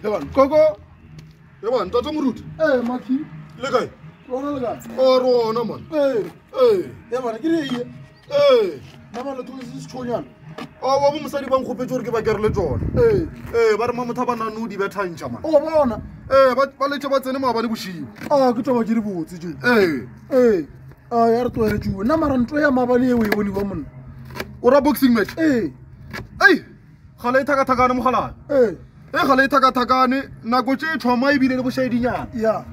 Ewan, Koko. Ewan, Tata Murut. Maki. Lekai. Rona lega. Rona man. Ewan, kiri ye. Mama le tulis chonyan. Wa mosadi ba nkgope tjore ke ba kere le tsona. Ba re mamotha ba nanu di bethantsha man. O bona. Ba letse ba tsene maabane boshigo. Ke tloba ke di botse je. Ya re tloere tjuwe. Nna mara ntlo ya mabane e o e bone ba monna. O ra boxing match? Gale e thakathakane mogalane. Gale e thakathakane nako tse thoma ebile le boshaidinyana. Ya.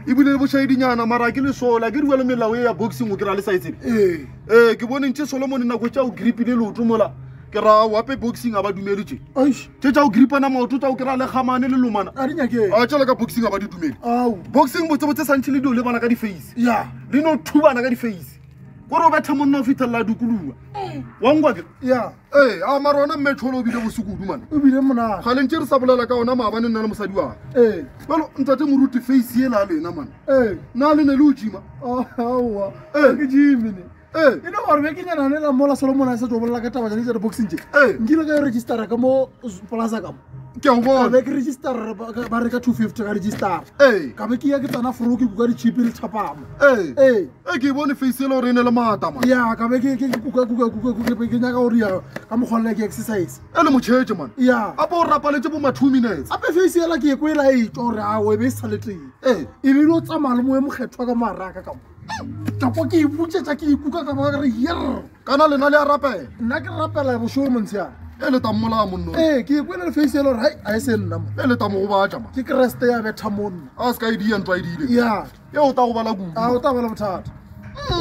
Ebile le boshaidinyana mara ke le sola ke di le melao ya boxing o kry-a le sa etsebe. Ke bone ntse Solomon nako tsa o gripile leoto mola ke ra wape boxing a ba dumele tse. Tse tsa o gripana maoto tsa o kry-a le gamane le lomana. A di nyakeng. A tjela ka boxing a ba di dumele. Boxing botse santšhe le dio le bana ka di-face. Ya. Le no thubana ka di-face. Gore o betha monna o fitlhelela dikoloa wa nkwa ke a mara ona mme tsholo o bile bosukudu mane o bile monate ga le ntse re sa bolela ka ona maabane nna le mosadi wa jalo ntate moruti face e la lena mane nna le ne le o jima aowa ke jimene e no gore be ke nyananela mola Solomon a sa tlo bolela ka taba tsa di boxing tse nkile ka registera ka mo plaza ka mo ke a bona be ke register ba re ka 250 ka register ka be ke ya ke tsana fro ke kuka di chip le tshapamo ke bone face le o re ne le mata man ya ka be ke kuka ke nyaka o ria ka mo kholle ke exercise le mo tshetse man ya a bo rapaletse bo ma 2 minutes ape face la ke ko ela e tore a we be saleteng e be lo tsamaya le mo emogethwa ka maraka ka tlapo ke ibutsetsa ke ikuka ka ba re yer kana lena le a rapela nna ke rapela performance ya le tamola monno ke kwela le face lo hai a se nna le tamo go batla ma ke kreste ya betha monna a ska idea ntwa idile ya o ta go bala gu o ta bala bothata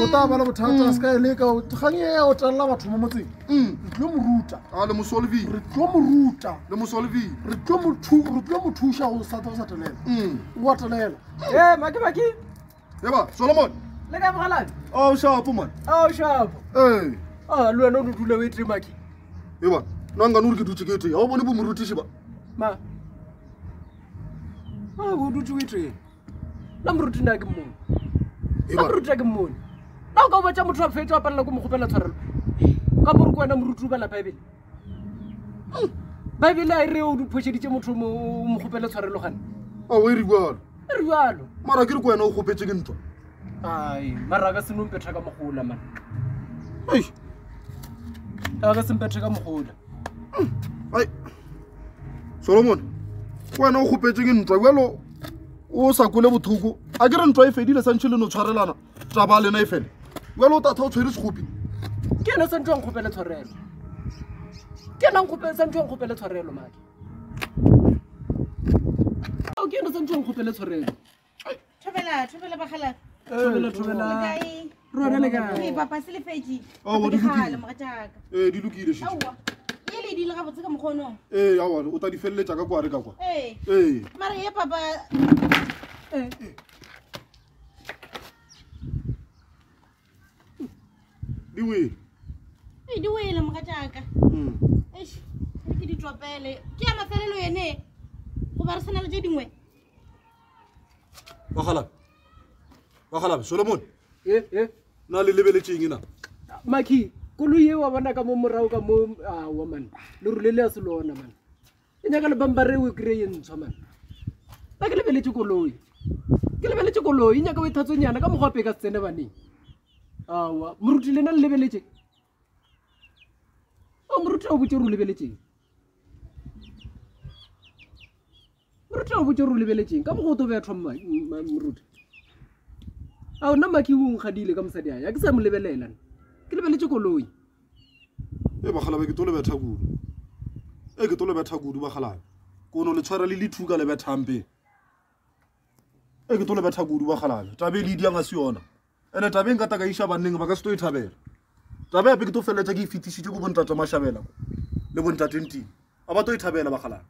o ta bala bothata ska ile ka ganye ya o talla batho mo motseng tlo mo ruta a le mo solvi re tlo mo ruta le mo solvi re tlo mo thusha go sa telela wa telela maki eba Solomon le ka mogala o sharp man sharp le wena o dule o etse maki eba nanga nuri ke dutse ke te a o bone bo moruti shiba ma o dutse o etse la moruti na ke mmone la moruti ke mmone na o ka batsa motho a fetsa a palela go mo gopela tshwarelo ka mo re kwena moruti ba la bible bible a re o diphosheditse motho mo gopela tshwarelo gane a o e riwalo mara ke re kwena o gopetse ke ntwa ai mara ka seno mpetha ka mogola man ka se mpetha ka mogola ai Solomon wena o gopetse ke ntwa welo o sa kole bothoko a ke re ntwa e fedile santšhe le no tshwarelana taba lena e fele welo o tata o tshwere segopi ke ena santse ang gopela tshwarelo ke ena santse ang gopela tshwarelo maki ke ena santse ang gopela tshwarelo Thobela bagala thobela rona le kae papa se le fetši di lokile mo gataka di lokile shi le di le ga botse ka mokgono awa o ta di felletsa ka kwa re ka kwa mara ye papa di wele di wele mo gataka ke di topele ke ya mafelelo ene go ba re sana le tse dingwe Bagala Solomon na le lebeletseng ena maki koloi e wa bona ka mo morao ka mo wa man le rule le a se lona man e nyaka le bambare o kry-e ntshwa man ba ke lebeletse koloi e nyaka o e thatsonyana ka mogope ka tsene baneng awa moruti lena le lebeletse moruti a o botse re o lebeletseng ka mogoto be ya thomma moruti a o nna maki o nkgadile ka mosadi ae a ke sa mo lebelelang ke lebeletse koloi bagala ke to le betha kudu bagala kono le tshwara le thuka le bethampe ke to le betha kudu bagala tabe le dianga se yona ene tabeng ka taka isha baneng ba ka se to ithabela tabe ape ke to feletsa ke fitisitse go bontata mashabela le bontate ntini a ba to ithabela bagala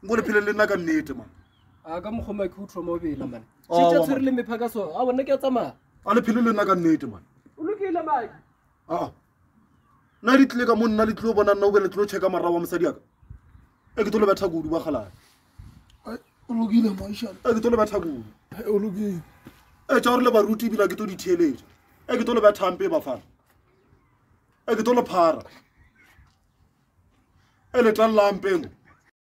ngo le phele le nna ka nnete man a ka mogoma ke utho mo bela man tshitse tshwere le mephaka so a bona ke a tsamaya a le phele le nna ka nnete man o lokile maki na di tle ka monna le tlo bona nna o be le tlo checka marao wa mosadi aka ke to le betha kudu bagala o lokile moishana ke to le betha kudu o lokile tsa re le baruti bila ke to di theeletsa ke to le betha mpe ba fana ke to le phara le tla lampeng